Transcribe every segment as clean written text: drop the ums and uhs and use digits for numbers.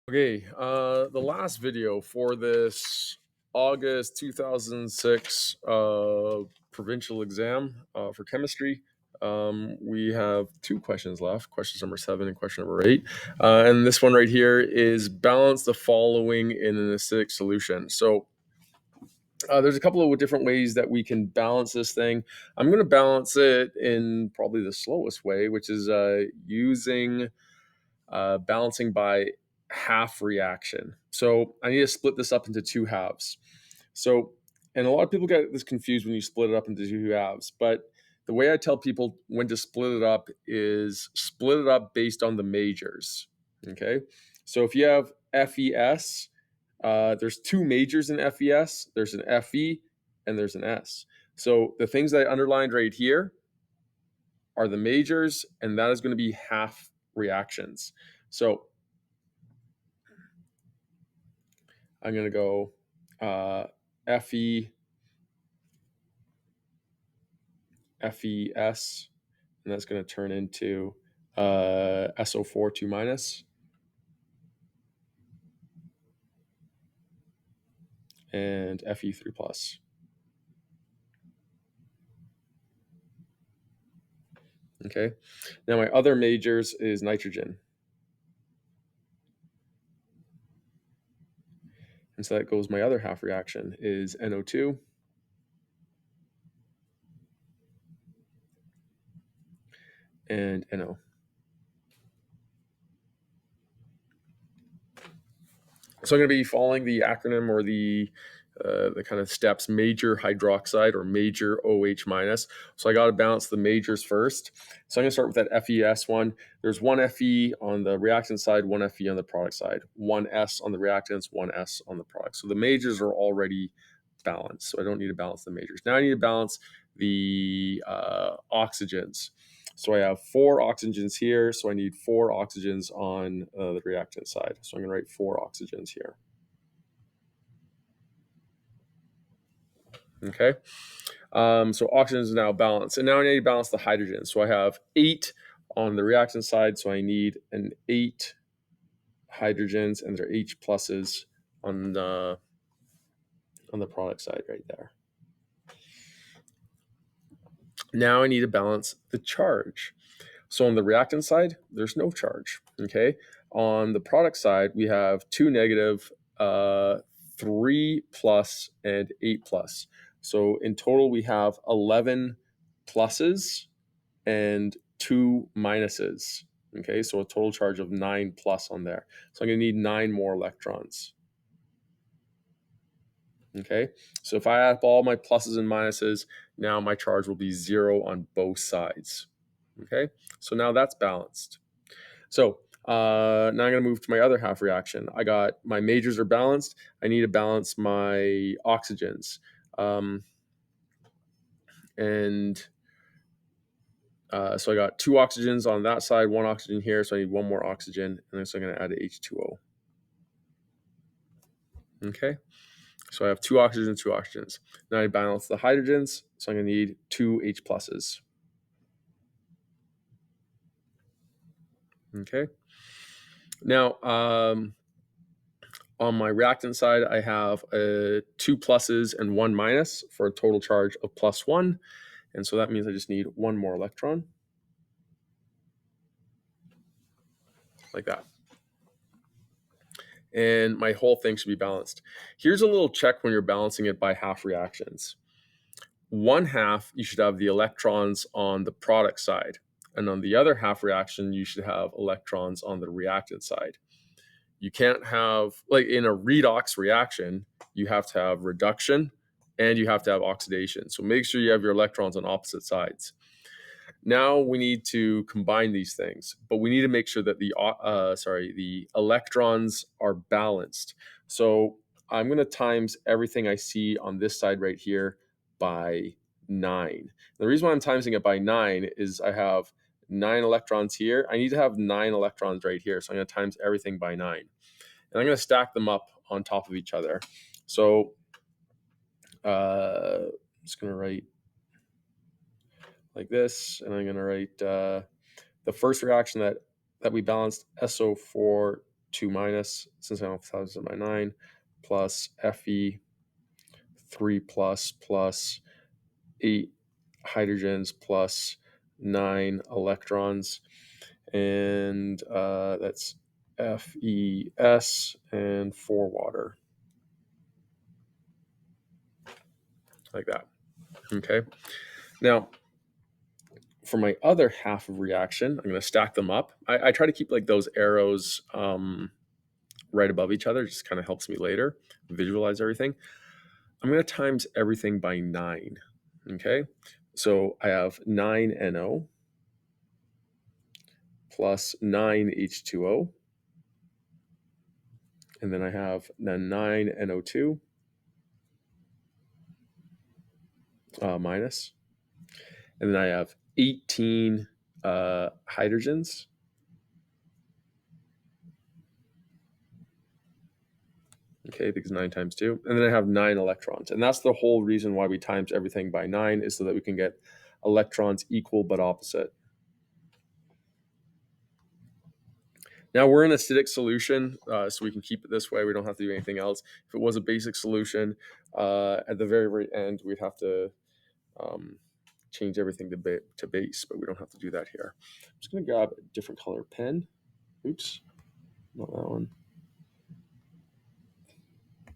Okay, the last video for this August 2006 provincial exam for chemistry. We have two questions left, questions number 7 and question number 8. And this one right here is balance the following in an acidic solution. So there's a couple of different ways that we can balance this thing. I'm going to balance it in probably the slowest way, which is using balancing by half reaction. So I need to split this up into two halves. So, and a lot of people get this confused when you split it up into two halves, but the way I tell people when to split it up is split it up based on the majors. Okay. So if you have FES, there's two majors in FES. There's an FE and there's an S. So the things that I underlined right here are the majors, and that is going to be half reactions. So I'm going to go Fe, FES, and that's going to turn into SO4 2 minus, and Fe3 plus. Okay, now my other majors is nitrogen. And so that goes my other half reaction is NO2 and NO. So I'm going to be following the acronym or the kind of steps: major hydroxide or major OH minus. So I got to balance the majors first. So I'm going to start with that FES one. There's one Fe on the reactant side, one Fe on the product side, one S on the reactants, one S on the product. So the majors are already balanced. So I don't need to balance the majors. Now I need to balance the oxygens. So I have 4 oxygens here, so I need 4 oxygens on the reactant side. So I'm going to write 4 oxygens here. Okay, so oxygen is now balanced. And now I need to balance the hydrogen. So I have 8 on the reactant side, so I need an 8 hydrogens, and they're H pluses on the product side right there. Now I need to balance the charge. So on the reactant side, there's no charge. Okay. On the product side, we have 2 negative, 3 plus, and 8 plus. So in total, we have 11 pluses and 2 minuses. Okay. So a total charge of 9 plus on there. So I'm going to need 9 more electrons. Okay. So if I add up all my pluses and minuses, now my charge will be 0 on both sides. Okay, so now that's balanced. So now I'm going to move to my other half reaction. I got my majors are balanced. I need to balance my oxygens. So I got 2 oxygens on that side, 1 oxygen here. So I need 1 more oxygen. And then so I'm going to add H2O. Okay, so I have 2 oxygens, 2 oxygens. Now I balance the hydrogens. So I'm going to need 2 H pluses. Okay. Now, on my reactant side, I have 2 pluses and 1 minus for a total charge of +1. And so that means I just need 1 more electron. Like that. And my whole thing should be balanced. Here's a little check when you're balancing it by half reactions. 1/2, you should have the electrons on the product side. And on the other half reaction, you should have electrons on the reactant side. You can't have, like in a redox reaction, you have to have reduction and you have to have oxidation. So make sure you have your electrons on opposite sides. Now we need to combine these things, but we need to make sure that the electrons are balanced. So I'm going to times everything I see on this side right here by 9. The reason why I'm timesing it by 9 is I have 9 electrons here. I need to have 9 electrons right here. So I'm going to times everything by 9. And I'm going to stack them up on top of each other. So I'm just going to write like this, and I'm going to write the first reaction that we balanced, SO4 2 minus, since I don't have 1000 by 9, plus Fe 3 plus 8 hydrogens plus 9 electrons, and that's FeS and 4 water, like that. Okay, now for my other half of reaction, I'm going to stack them up. I try to keep like those arrows right above each other. It just kind of helps me later visualize everything. I'm going to times everything by 9. Okay, so I have 9 NO plus 9 H2O, and then I have 9 NO2 minus, and then I have 18 hydrogens, okay, because 9 times 2, and then I have 9 electrons, and that's the whole reason why we times everything by 9, is so that we can get electrons equal but opposite. Now we're in acidic solution, so we can keep it this way. We don't have to do anything else. If it was a basic solution, at the very, very end, we'd have to change everything to base, but we don't have to do that here. I'm just going to grab a different color pen. Oops, not that one.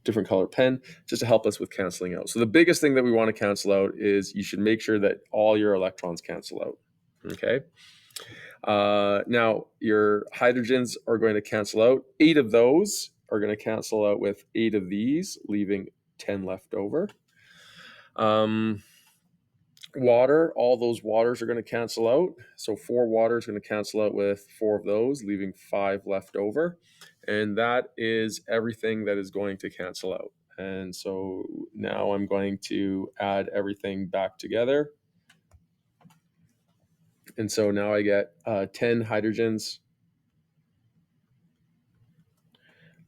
Different color pen, just to help us with canceling out. So the biggest thing that we want to cancel out is you should make sure that all your electrons cancel out. Okay. Now your hydrogens are going to cancel out. 8 of those are going to cancel out with 8 of these, leaving 10 left over. Water, all those waters are going to cancel out. So 4 water is going to cancel out with 4 of those, leaving 5 left over. And that is everything that is going to cancel out. And so now I'm going to add everything back together. And so now I get 10 hydrogens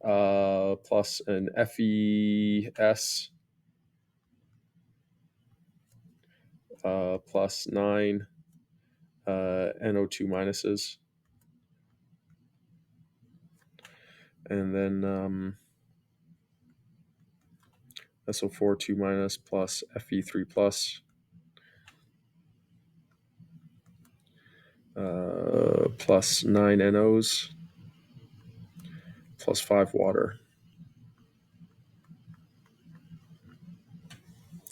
plus an FeS plus 9 NO2 minuses. And then SO4 2 minus plus Fe3 plus plus 9 NOs plus 5 water.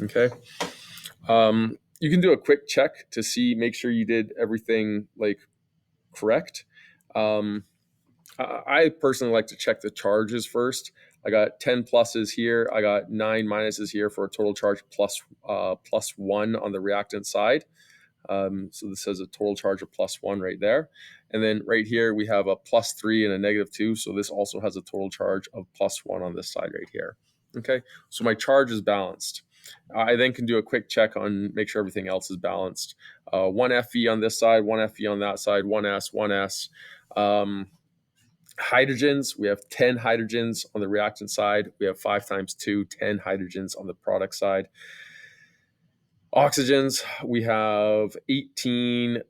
Okay. You can do a quick check to see, make sure you did everything like correct. I personally like to check the charges first. I got 10 pluses here. I got 9 minuses here for a total charge plus 1 on the reactant side. So this has a total charge of plus 1 right there. And then right here, we have a plus 3 and a negative 2. So this also has a total charge of plus 1 on this side right here. Okay, so my charge is balanced. I then can do a quick check on, make sure everything else is balanced. 1 Fe on this side, 1 Fe on that side, 1S, 1S. Hydrogens, we have 10 hydrogens on the reactant side. We have 5 times 2, 10 hydrogens on the product side. Oxygens, we have 18,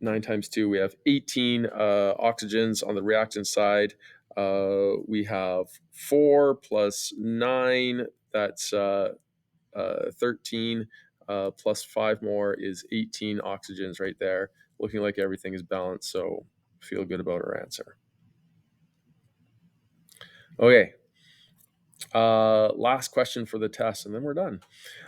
9 times 2, we have 18 oxygens on the reactant side. We have 4 plus 9, that's 13, plus 5 more is 18 oxygens right there. Looking like everything is balanced, so feel good about our answer. Okay. Last question for the test, and then we're done.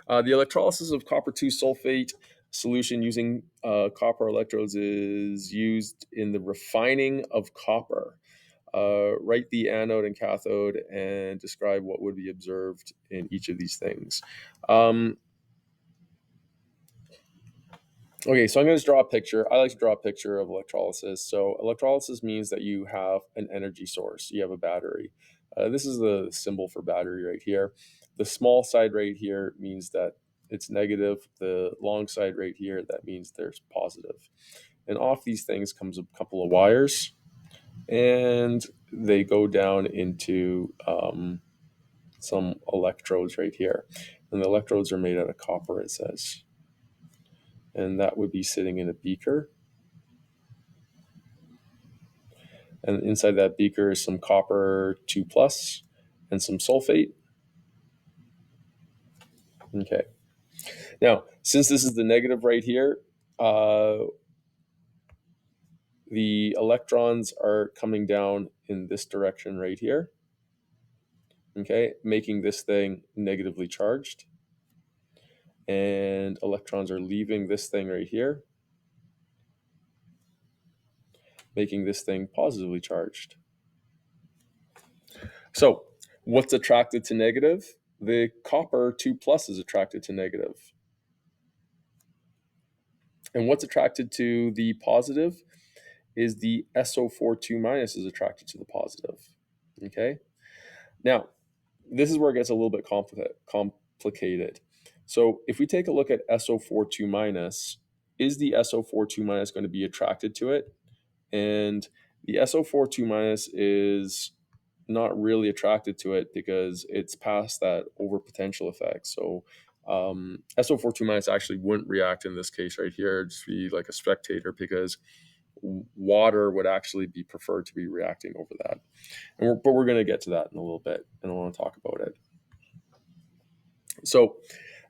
The electrolysis of copper 2 sulfate solution using copper electrodes is used in the refining of copper. Write the anode and cathode and describe what would be observed in each of these things. Okay, so I'm going to draw a picture. I like to draw a picture of electrolysis. So electrolysis means that you have an energy source. You have a battery. This is the symbol for battery right here. The small side right here means that it's negative. The long side right here, that means there's positive. And off these things comes a couple of wires, and they go down into some electrodes right here. And the electrodes are made out of copper, it says. And that would be sitting in a beaker. And inside that beaker is some copper 2+ and some sulfate. Okay. Now, since this is the negative right here, the electrons are coming down in this direction right here, okay, making this thing negatively charged. And electrons are leaving this thing right here, making this thing positively charged. So what's attracted to negative? The copper 2+ is attracted to negative. And what's attracted to the positive is the SO4 2- is attracted to the positive. Okay. Now, this is where it gets a little bit complicated. So if we take a look at SO4 2-, is the SO4 2- going to be attracted to it? And the SO4 2- is not really attracted to it because it's past that overpotential effect. So SO4 2- actually wouldn't react in this case right here. It'd just be like a spectator because water would actually be preferred to be reacting over that. But we're going to get to that in a little bit, and I want to talk about it. So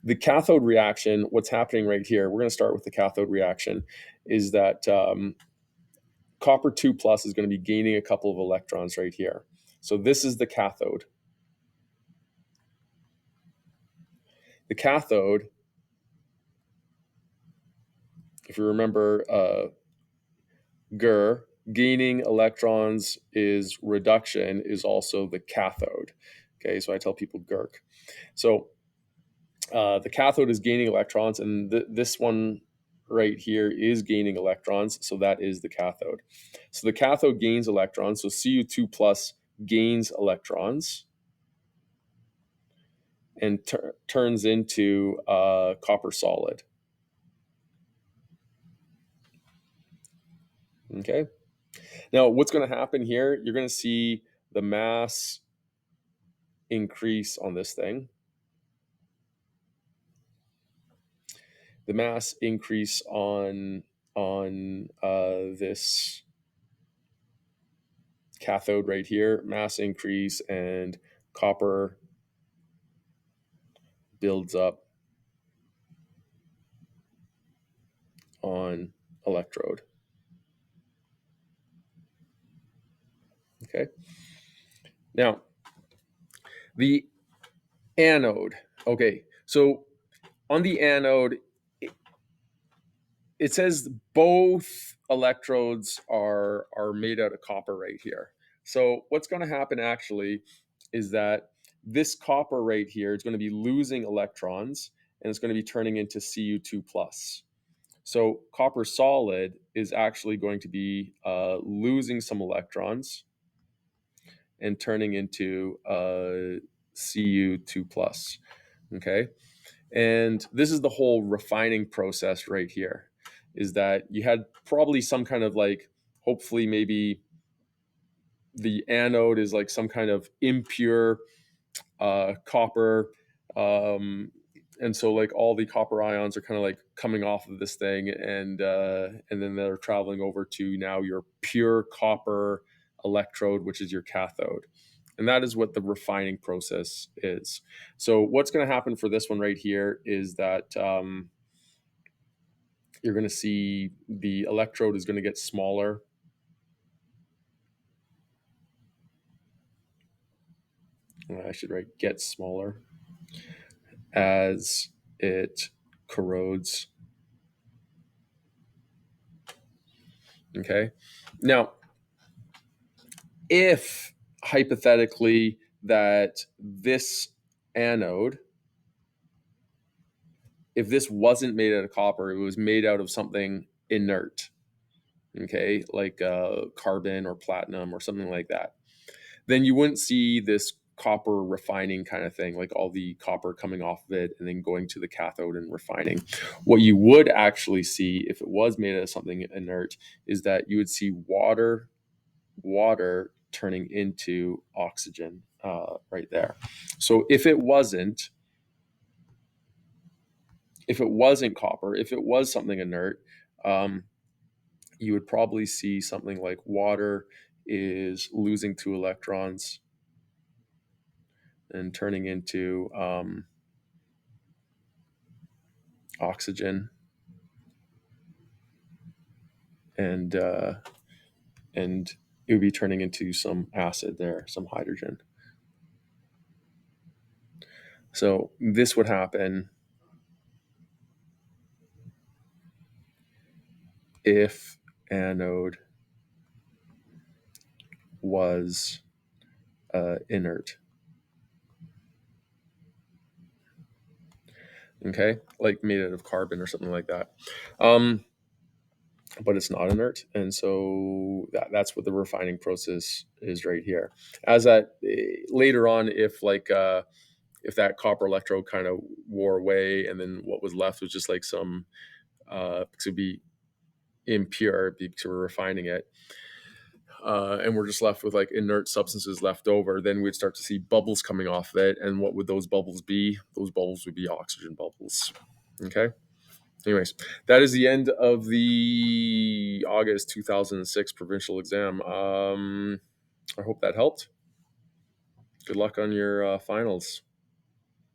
the cathode reaction, what's happening right here, we're going to start with the cathode reaction, is that copper 2+ is going to be gaining a couple of electrons right here. So this is the cathode. The cathode, if you remember, gaining electrons is reduction is also the cathode. Okay, so I tell people GERC. So the cathode is gaining electrons, and this one right here is gaining electrons, so that is the cathode. So the cathode gains electrons, so Cu2+ gains electrons and turns into copper solid. Okay. Now, what's going to happen here? You're going to see the mass increase on this thing. The mass increase on this cathode right here, mass increase, and copper builds up on electrode. Okay. Now, the anode. Okay, so on the anode, it says both electrodes are made out of copper right here. So what's going to happen actually is that this copper right here is going to be losing electrons, and it's going to be turning into Cu2+. So copper solid is actually going to be losing some electrons and turning into Cu2+. Okay. And this is the whole refining process right here, is that you had probably some kind of like, hopefully maybe the anode is like some kind of impure copper. And so like all the copper ions are kind of like coming off of this thing, and then they're traveling over to now your pure copper electrode, which is your cathode. And that is what the refining process is. So what's going to happen for this one right here is that you're going to see the electrode is going to get smaller. I should write get smaller as it corrodes. Okay. Now, if hypothetically that this anode, if this wasn't made out of copper, it was made out of something inert, okay, like carbon or platinum or something like that, then you wouldn't see this copper refining kind of thing, like all the copper coming off of it and then going to the cathode and refining. What you would actually see if it was made out of something inert is that you would see water turning into oxygen right there. So if it wasn't copper, if it was something inert, you would probably see something like water is losing 2 electrons and turning into oxygen, and it would be turning into some acid there, some hydrogen. So this would happen if anode was inert. Okay, like made out of carbon or something like that. But it's not inert, and so that's what the refining process is right here. As that later on, if that copper electrode kind of wore away, and then what was left was just like some to be impure because we're refining it, and we're just left with like inert substances left over, then we'd start to see bubbles coming off of it. And what would those bubbles be? Those bubbles would be oxygen bubbles. Okay. Anyways, that is the end of the August 2006 provincial exam. I hope that helped. Good luck on your finals.